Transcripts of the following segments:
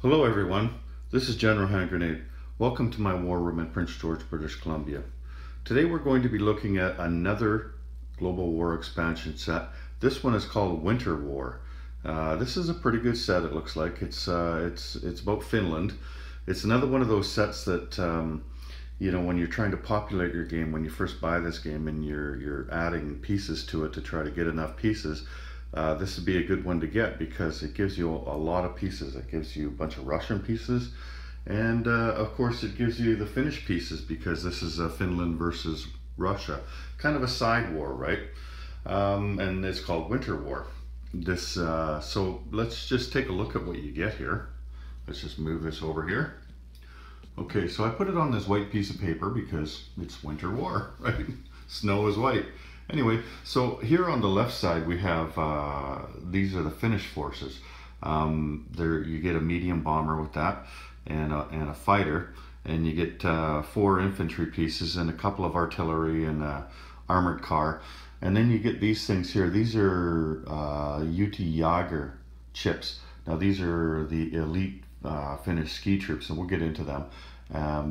Hello everyone, this is General Hand Grenade. Welcome to my war room in Prince George, British Columbia. Today we're going to be looking at another Global War expansion set. This one is called Winter War. This is a pretty good set, it looks like. It's about Finland. It's another one of those sets that you know, when you're trying to populate your game, when you first buy this game and you're adding pieces to it to try to get enough pieces, this would be a good one to get because it gives you a lot of pieces. It gives you a bunch of Russian pieces, and of course it gives you the Finnish pieces because this is Finland versus Russia, kind of a side war, right? And it's called Winter War. So let's just take a look at what you get here. Let's just move this over here. Okay, so I put it on this white piece of paper because it's Winter War, right? Snow is white. Anyway, so here on the left side we have, these are the Finnish forces. There you get a medium bomber with that and a fighter, and you get 4 infantry pieces and a couple of artillery and a armored car. And then you get these things here. These are UT Jager chips. Now these are the elite Finnish ski troops, and we'll get into them.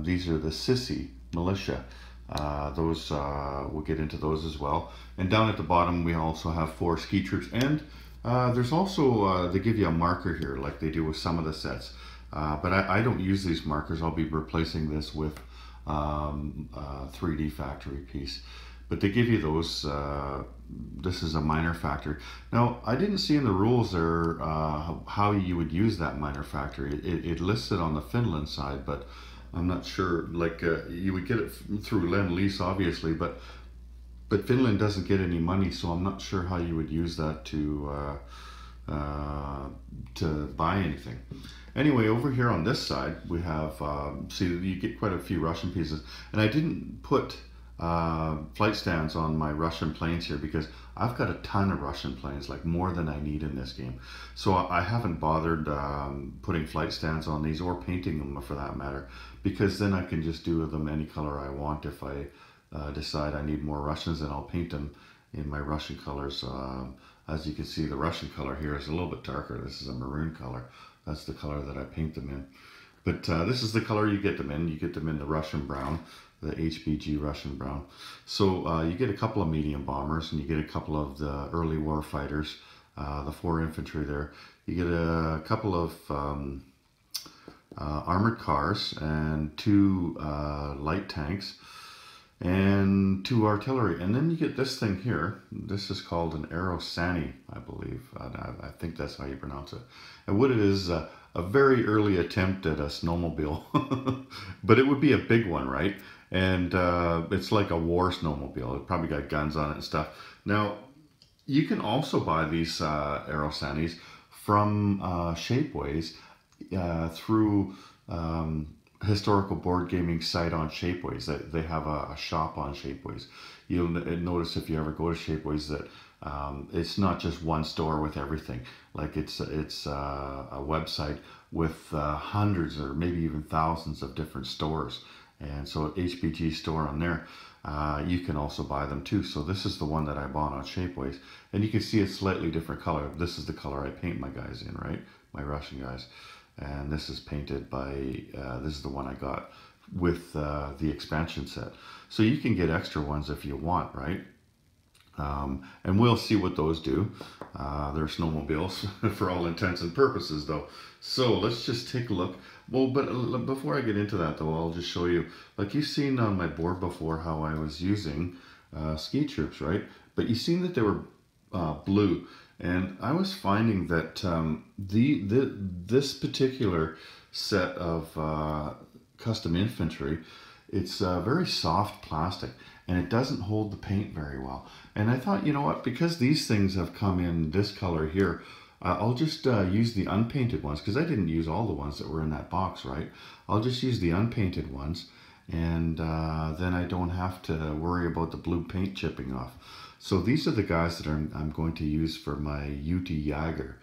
These are the Sissi militia. We'll get into those as well. And down at the bottom we also have 4 ski troops, and there's also they give you a marker here like they do with some of the sets, but I don't use these markers. I'll be replacing this with 3D factory piece, but they give you those. This is a minor factory. Now I didn't see in the rules there how you would use that minor factory. It lists it on the Finland side, but I'm not sure. Like you would get it through Lend-Lease, obviously, but Finland doesn't get any money, so I'm not sure how you would use that to buy anything. Anyway, over here on this side we have see, you get quite a few Russian pieces, and I didn't put flight stands on my Russian planes here because I've got a ton of Russian planes, like more than I need in this game. So I haven't bothered putting flight stands on these or painting them for that matter, because then I can just do them any color I want. If I decide I need more Russians, then I'll paint them in my Russian colors. As you can see, the Russian color here is a little bit darker. This is a maroon color. That's the color that I paint them in. But this is the color you get them in. You get them in the Russian brown, the HBG Russian brown. So you get a couple of medium bombers, and you get a couple of the early war fighters, the 4 infantry there. You get a couple of armored cars and 2 light tanks and 2 artillery. And then you get this thing here. This is called an Aerosani, I believe. I think that's how you pronounce it. And what it is, a very early attempt at a snowmobile, but it would be a big one, right? And it's like a war snowmobile. It probably got guns on it and stuff. Now, you can also buy these Aerosanis from Shapeways through historical board gaming site on Shapeways. They have a shop on Shapeways. You'll notice if you ever go to Shapeways that it's not just one store with everything. Like it's a website with hundreds or maybe even thousands of different stores. And so HBG store on there, you can also buy them too. So this is the one that I bought on Shapeways, and you can see it's slightly different color. This is the color I paint my guys in, right? My Russian guys. And this is painted by, this is the one I got with the expansion set. So you can get extra ones if you want, right? And we'll see what those do. They're snowmobiles for all intents and purposes though. So let's just take a look. Well, but before I get into that though, I'll just show you, like you've seen on my board before how I was using ski troops, right? But you've seen that they were blue. And I was finding that this particular set of custom infantry, it's very soft plastic, and it doesn't hold the paint very well. And I thought, you know what, because these things have come in this color here, I'll just use the unpainted ones, because I didn't use all the ones that were in that box, right? I'll just use the unpainted ones, and then I don't have to worry about the blue paint chipping off. So these are the guys that I'm going to use for my UT Jager.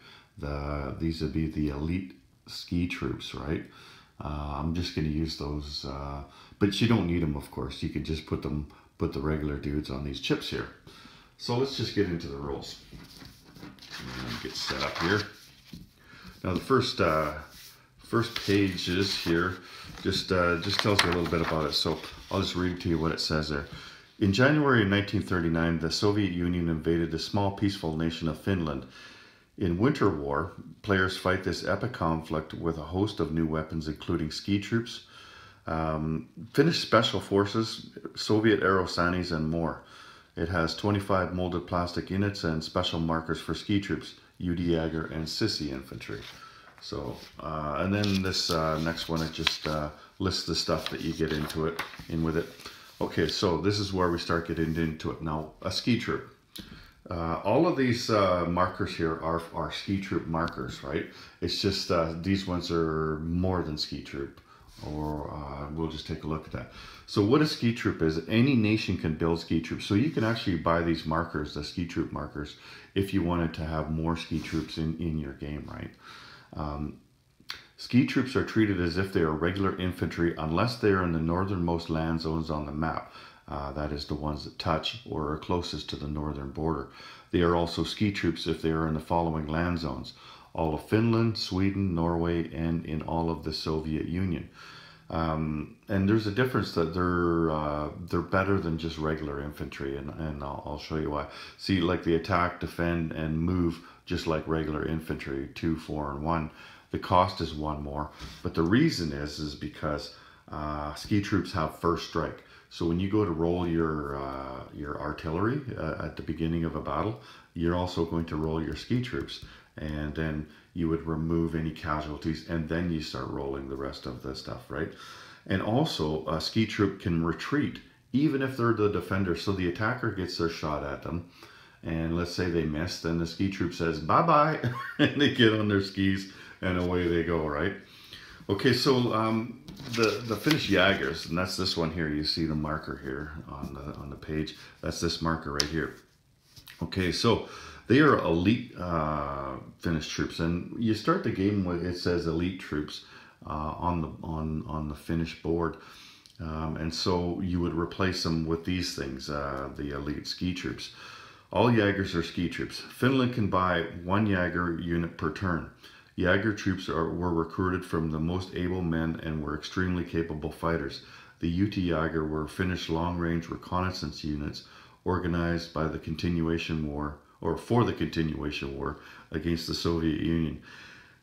These would be the elite ski troops, right? I'm just going to use those, but you don't need them, of course. You could just put the regular dudes on these chips here. So let's just get into the rules. And get set up here. Now the first first pages here just tells you a little bit about it. So I'll just read to you what it says there. In January 1939, the Soviet Union invaded the small peaceful nation of Finland. In Winter War, players fight this epic conflict with a host of new weapons, including ski troops, Finnish special forces, Soviet Aerosanis, and more. It has 25 molded plastic units and special markers for ski troops, UD Jäger, and Sissy infantry. So, and then this next one, it just lists the stuff that you get in with it. Okay, so this is where we start getting into it. Now, a ski troop. All of these markers here are ski troop markers, right? It's just these ones are more than ski troop, or we'll just take a look at that. So what a ski troop is, any nation can build ski troops. So you can actually buy these markers, the ski troop markers, if you wanted to have more ski troops in your game, right? Ski troops are treated as if they are regular infantry unless they are in the northernmost land zones on the map. That is the ones that touch or are closest to the northern border. They are also ski troops if they are in the following land zones: all of Finland, Sweden, Norway, and in all of the Soviet Union. And there's a difference that they're better than just regular infantry, and I'll show you why. See, like the attack, defend, and move just like regular infantry, 2, 4, and 1. The cost is 1 more, but the reason is because ski troops have first strike. So when you go to roll your artillery at the beginning of a battle, you're also going to roll your ski troops, and then you would remove any casualties, and then you start rolling the rest of the stuff, right? And also, a ski troop can retreat even if they're the defender. So the attacker gets their shot at them, and let's say they miss, then the ski troop says bye-bye, and they get on their skis and away they go, right? Okay, so the Finnish Jägers, and that's this one here. You see the marker here on the page. That's this marker right here. Okay, so they are elite Finnish troops, and you start the game with it says elite troops on the Finnish board, and so you would replace them with these things, the elite ski troops. All Jägers are ski troops. Finland can buy 1 Jäger unit per turn. Jäger troops were recruited from the most able men and were extremely capable fighters. The UT Jäger were Finnish long-range reconnaissance units organized by the Continuation War, or for the Continuation War against the Soviet Union.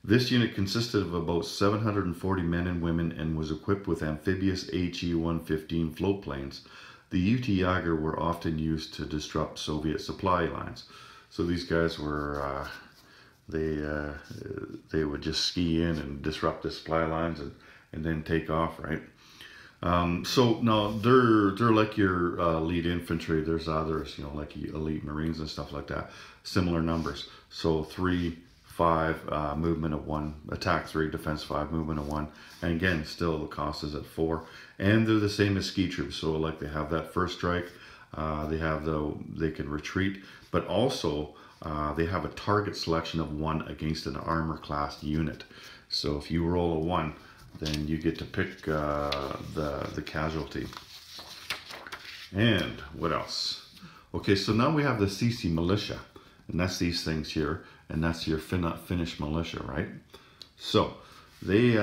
This unit consisted of about 740 men and women and was equipped with amphibious HE-115 float planes. The UT Jäger were often used to disrupt Soviet supply lines. So these guys were they would just ski in and disrupt the supply lines and then take off, right? So now they're like your elite infantry. There's others, you know, like elite Marines and stuff like that. Similar numbers. So 3, 5, movement of 1, attack 3, defense 5, movement of 1. And again, still the cost is at 4. And they're the same as ski troops. So like they have that first strike. They can retreat, but also they have a target selection of 1 against an armor class unit. So if you roll a 1, then you get to pick the casualty. And what else? Okay, so now we have the CC militia, and that's these things here, and that's your Finnish militia, right? So they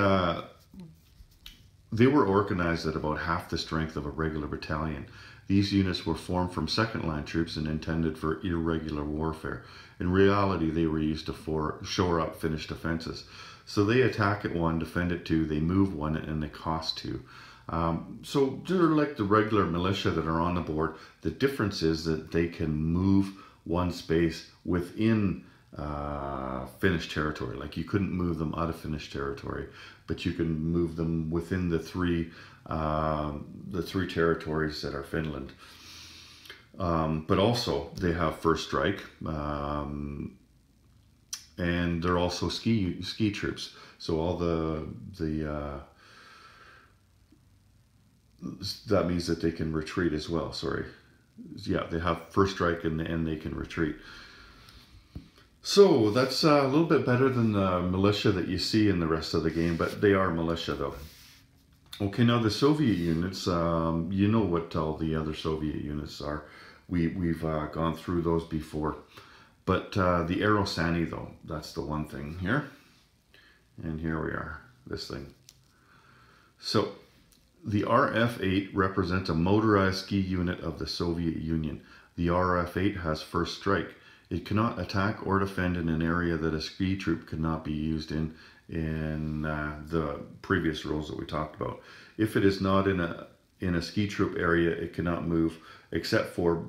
were organized at about half the strength of a regular battalion. These units were formed from second-line troops and intended for irregular warfare. In reality, they were used to shore up Finnish defenses. So they attack at 1, defend at 2, they move 1, and they cost 2. So they're like the regular militia that are on the board. The difference is that they can move 1 space within Finnish territory. Like you couldn't move them out of Finnish territory, but you can move them within the three territories that are Finland. But also they have first strike, and they're also ski troops. So all that means that they can retreat as well. Sorry, yeah, they have first strike and they can retreat. So that's a little bit better than the militia that you see in the rest of the game, but they are militia though. Okay, now the Soviet units, you know what all the other Soviet units are. We've gone through those before. But the Aerosani though, that's the one thing here. And here we are. this thing. So the RF-8 represents a motorized ski unit of the Soviet Union. The RF-8 has first strike. It cannot attack or defend in an area that a ski troop could not be used in the previous rules that we talked about. If it is not in a ski troop area, it cannot move except for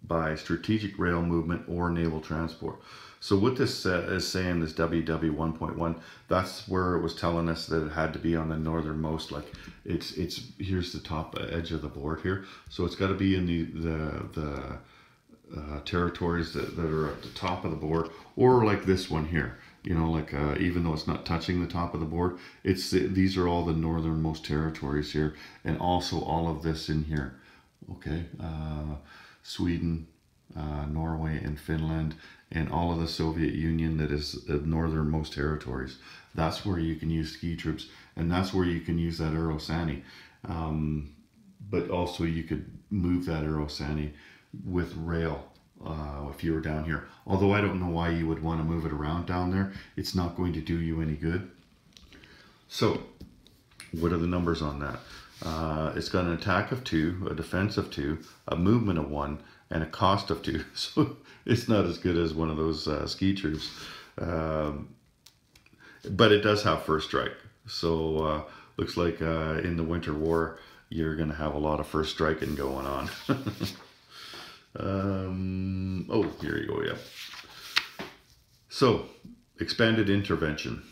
by strategic rail movement or naval transport. So what this is saying, this WW1.1, that's where it was telling us that it had to be on the northernmost, like it's here's the top edge of the board here. So it's got to be in the territories that are at the top of the board, or like this one here. You know, like even though it's not touching the top of the board, these are all the northernmost territories here, and also all of this in here. Okay, Sweden, Norway, and Finland, and all of the Soviet Union that is the northernmost territories. That's where you can use ski troops, and that's where you can use that Eurosani. But also you could move that Eurosani with rail if you were down here. Although I don't know why you would want to move it around down there. It's not going to do you any good. So what are the numbers on that? It's got an attack of 2, a defense of 2, a movement of 1, and a cost of 2. So it's not as good as one of those ski troops. But it does have first strike. So looks like in the Winter War, you're going to have a lot of first striking going on. Oh, here you go, yeah. So, expanded intervention.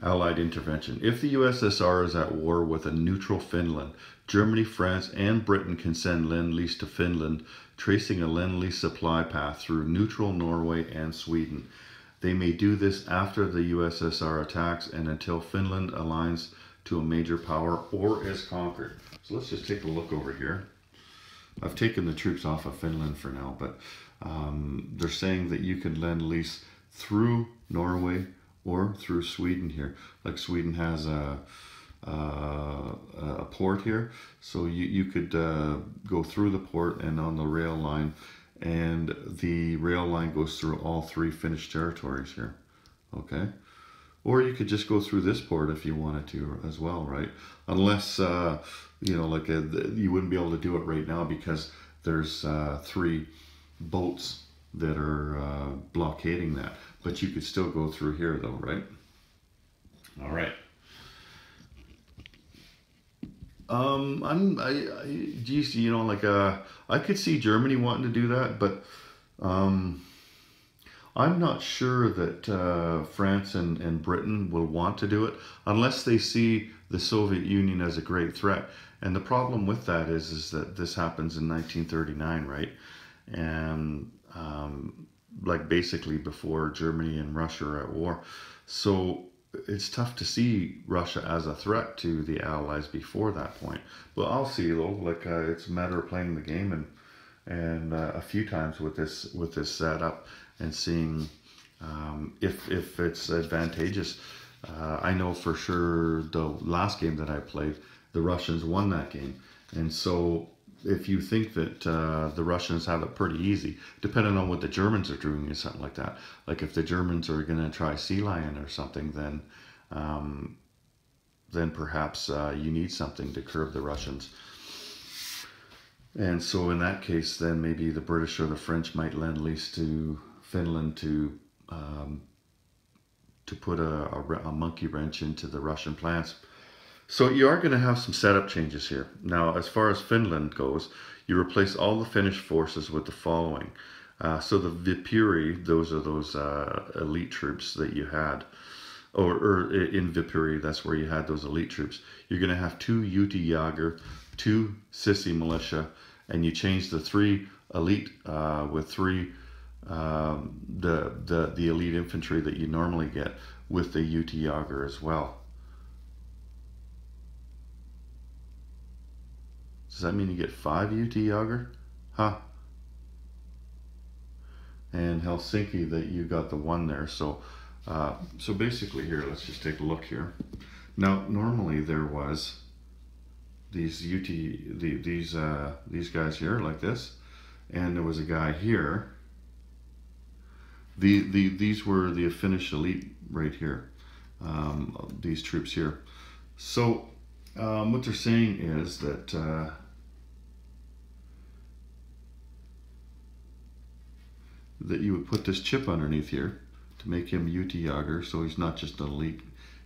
Allied intervention. If the USSR is at war with a neutral Finland, Germany, France, and Britain can send Lend-Lease to Finland, tracing a Lend-Lease supply path through neutral Norway and Sweden. They may do this after the USSR attacks and until Finland aligns to a major power or is conquered. So let's just take a look over here. I've taken the troops off of Finland for now, but they're saying that you can Lend-Lease through Norway or through Sweden here. Like Sweden has a port here, so you could go through the port and on the rail line, and the rail line goes through all 3 Finnish territories here. Okay, or you could just go through this port if you wanted to as well, right? Unless you know, like you wouldn't be able to do it right now because there's 3 boats that are blockading that. But you could still go through here though, right? All right. Geez, you know, like I could see Germany wanting to do that, but I'm not sure that France and Britain will want to do it unless they see the Soviet Union as a great threat. And the problem with that is that this happens in 1939, right? And like basically before Germany and Russia are at war. So it's tough to see Russia as a threat to the Allies before that point. But I'll see though, like it's a matter of playing the game and a few times with this setup and seeing if it's advantageous. I know for sure the last game that I played, the Russians won that game. And so if you think that the Russians have it pretty easy, depending on what the Germans are doing or something like that. Like if the Germans are going to try Sea Lion or something, then perhaps you need something to curb the Russians. And so in that case, then maybe the British or the French might Lend-Lease to Finland to put a monkey wrench into the Russian plans. So you are going to have some setup changes here. Now, as far as Finland goes, you replace all the Finnish forces with the following. So the Viipuri, those are those elite troops that you had. Or in Viipuri, that's where you had those elite troops. You're going to have 2 UT-Jager, 2 Sissy militia, and you change the 3 elite with 3 the elite infantry that you normally get with the UT-Jager as well. Does that mean you get 5 UT-Jager? Huh. And Helsinki, that you got the 1 there. So so basically here, let's just take a look here. Now, normally there was these these guys here like this, and there was a guy here. These were the Finnish elite right here, these troops here. So what they're saying is that that you would put this chip underneath here to make him UT Yager, so he's not just an elite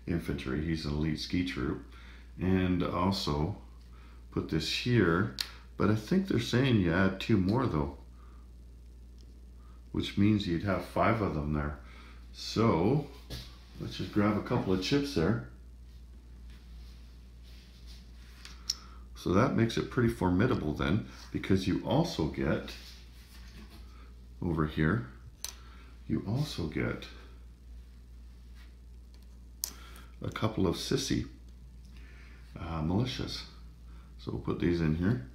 infantry, he's an elite ski troop. And also put this here, but I think they're saying you add 2 more though, which means you'd have 5 of them there. So let's just grab a couple of chips there. So that makes it pretty formidable then, because you also get, over here, you also get a couple of sissy militias. So we'll put these in here.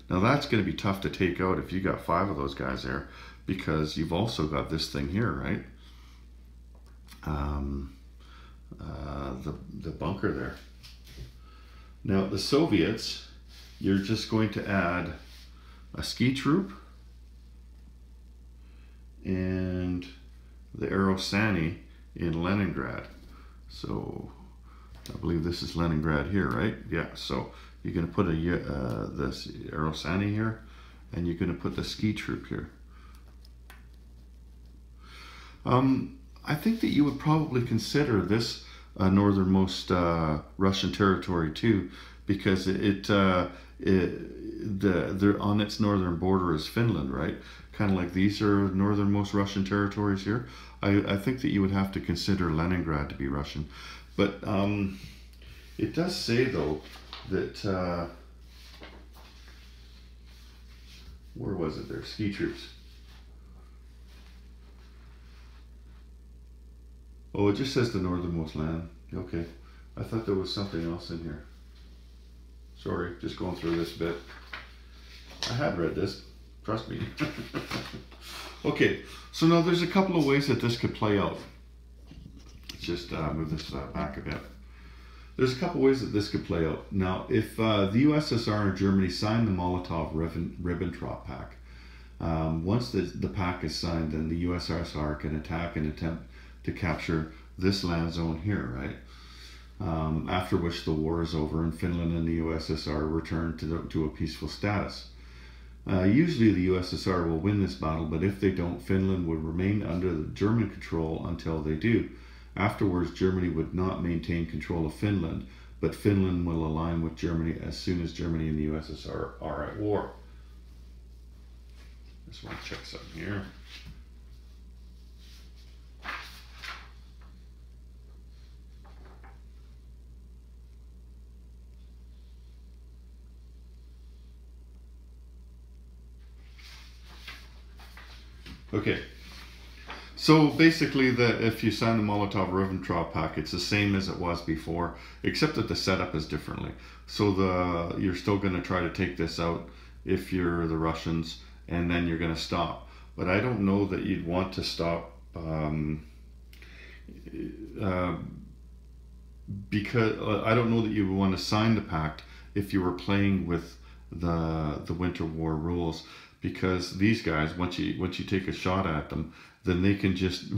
Now that's going to be tough to take out if you got 5 of those guys there, because you've also got this thing here, right? The bunker there. Now the Soviets, you're just going to add a ski troop and the Arosani in Leningrad. So I believe this is Leningrad here, right? Yeah, so you're going to put this Arosani here, and you're going to put the ski troop here. I think that you would probably consider this northernmost Russian territory too, because they're on its northern border is Finland, right? Kind of like these are northernmost Russian territories here. I think that you would have to consider Leningrad to be Russian. But it does say though that, where was it there? Ski troops. Oh, it just says the northernmost land. Okay. I thought there was something else in here. Sorry, just going through this bit. I had read this, trust me. Okay, so now there's a couple of ways that this could play out. Let's just move this back a bit. There's a couple ways that this could play out. Now, if the USSR and Germany sign the Molotov-Ribbentrop Pact, once the pact is signed, then the USSR can attack and attempt to capture this land zone here, right? After which the war is over and Finland and the USSR return to a peaceful status. Usually the USSR will win this battle, but if they don't, Finland would remain under the German control until they do. Afterwards, Germany would not maintain control of Finland, but Finland will align with Germany as soon as Germany and the USSR are at war. Just want to check something here. Okay, so basically if you sign the Molotov-Ribbentrop Pact, it's the same as it was before, except that the setup is differently. So you're still going to try to take this out if you're the Russians, and then you're going to stop. But I don't know that you'd want to stop because I don't know that you would want to sign the pact if you were playing with the Winter War rules. Because these guys, once you take a shot at them, then they can just,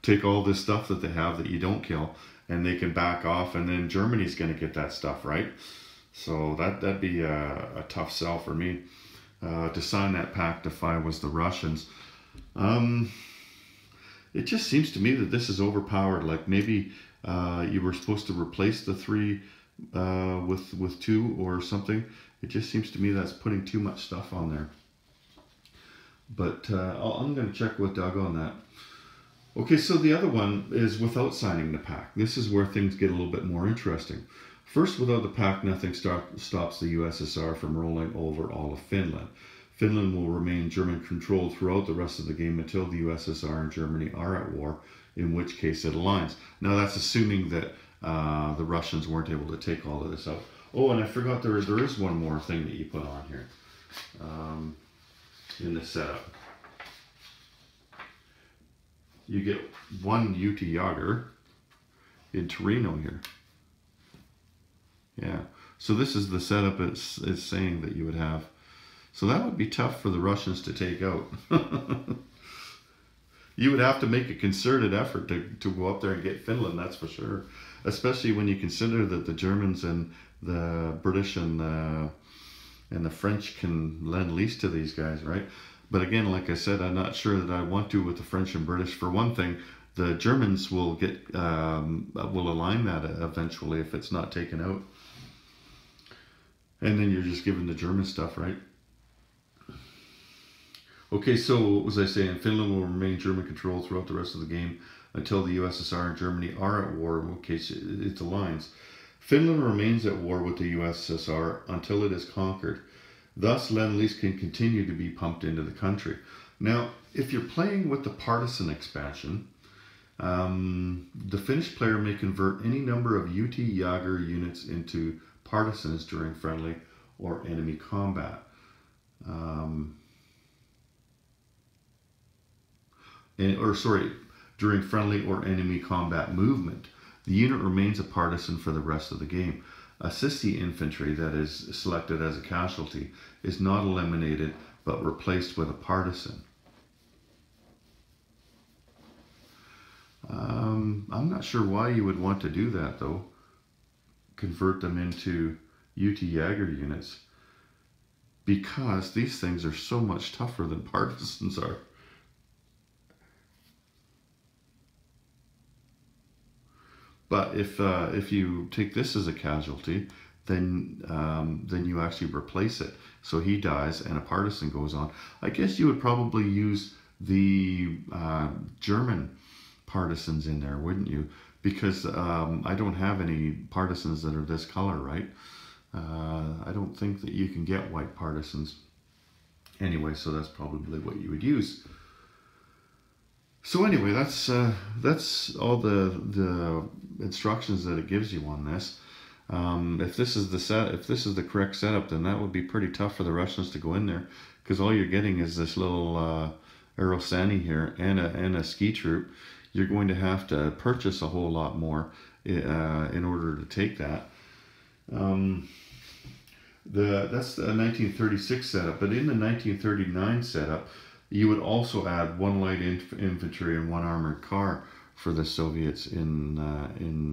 take all this stuff that they have that you don't kill, and they can back off, and then Germany's going to get that stuff, right? So that'd be a tough sell for me to sign that pact if I was the Russians. It just seems to me that this is overpowered. Like maybe you were supposed to replace the 3 with 2 or something. It just seems to me that's putting too much stuff on there. But I'm going to check with Doug on that. Okay, so the other one is without signing the pact. This is where things get a little bit more interesting. First, without the pact, nothing stops the USSR from rolling over all of Finland. Finland will remain German-controlled throughout the rest of the game until the USSR and Germany are at war, in which case it aligns. Now, that's assuming that the Russians weren't able to take all of this out. Oh, and I forgot there is one more thing that you put on here in the setup. You get 1 UT Yager in Torino here. Yeah, so this is the setup it's saying that you would have. So that would be tough for the Russians to take out. You would have to make a concerted effort to go up there and get Finland, that's for sure. Especially when you consider that the Germans and the British and the French can lend lease to these guys, right? But again, like I said, I'm not sure that I want to with the French and British. For one thing, the Germans will will align that eventually if it's not taken out. And then you're just giving the German stuff, right? Okay, so what was I saying? Finland will remain German control throughout the rest of the game until the USSR and Germany are at war. Okay, so it aligns. Finland remains at war with the USSR until it is conquered. Thus, Lend-Lease can continue to be pumped into the country. Now, if you're playing with the partisan expansion, the Finnish player may convert any number of UT Jager units into partisans during friendly or enemy combat. During friendly or enemy combat movement. The unit remains a partisan for the rest of the game. Assistee infantry that is selected as a casualty is not eliminated but replaced with a partisan. I'm not sure why you would want to do that though. Convert them into UT Jager units. Because these things are so much tougher than partisans are. But if you take this as a casualty, then you actually replace it. So he dies and a partisan goes on. I guess you would probably use the German partisans in there, wouldn't you? Because I don't have any partisans that are this color, right? I don't think that you can get white partisans. Anyway, so that's probably what you would use. So anyway, that's all the instructions that it gives you on this. If this is the correct setup, then that would be pretty tough for the Russians to go in there, because all you're getting is this little Aerosani here and a ski troop. You're going to have to purchase a whole lot more in order to take that. That's the 1936 setup, but in the 1939 setup, you would also add one light infantry and one armored car for the Soviets in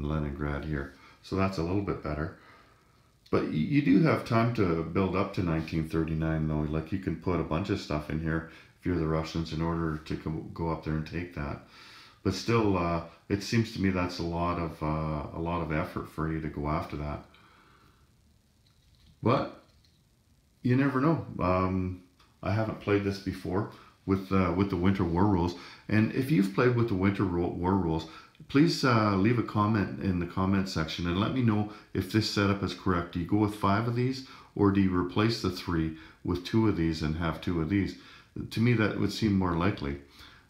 Leningrad here. So that's a little bit better. But you do have time to build up to 1939 though. Like you can put a bunch of stuff in here if you're the Russians in order to go up there and take that. But still, it seems to me that's a lot of effort for you to go after that. But you never know. I haven't played this before with the Winter War Rules, and if you've played with the Winter War Rules, please leave a comment in the comment section and let me know if this setup is correct. Do you go with 5 of these, or do you replace the 3 with 2 of these and have 2 of these? To me, that would seem more likely.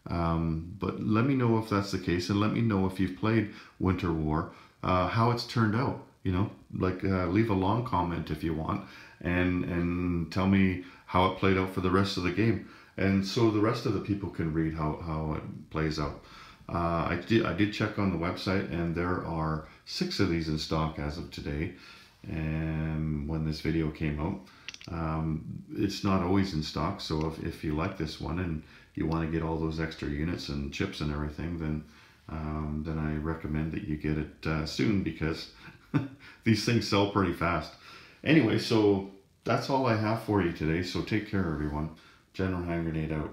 But let me know if that's the case, and let me know if you've played Winter War, how it's turned out. You know, like leave a long comment if you want, and tell me how it played out for the rest of the game, and so the rest of the people can read how it plays out. I did check on the website, and there are 6 of these in stock as of today, and when this video came out. It's not always in stock, so if you like this one and you want to get all those extra units and chips and everything, then I recommend that you get it soon, because these things sell pretty fast. Anyway, so that's all I have for you today, so take care everyone. General Hand Grenade out.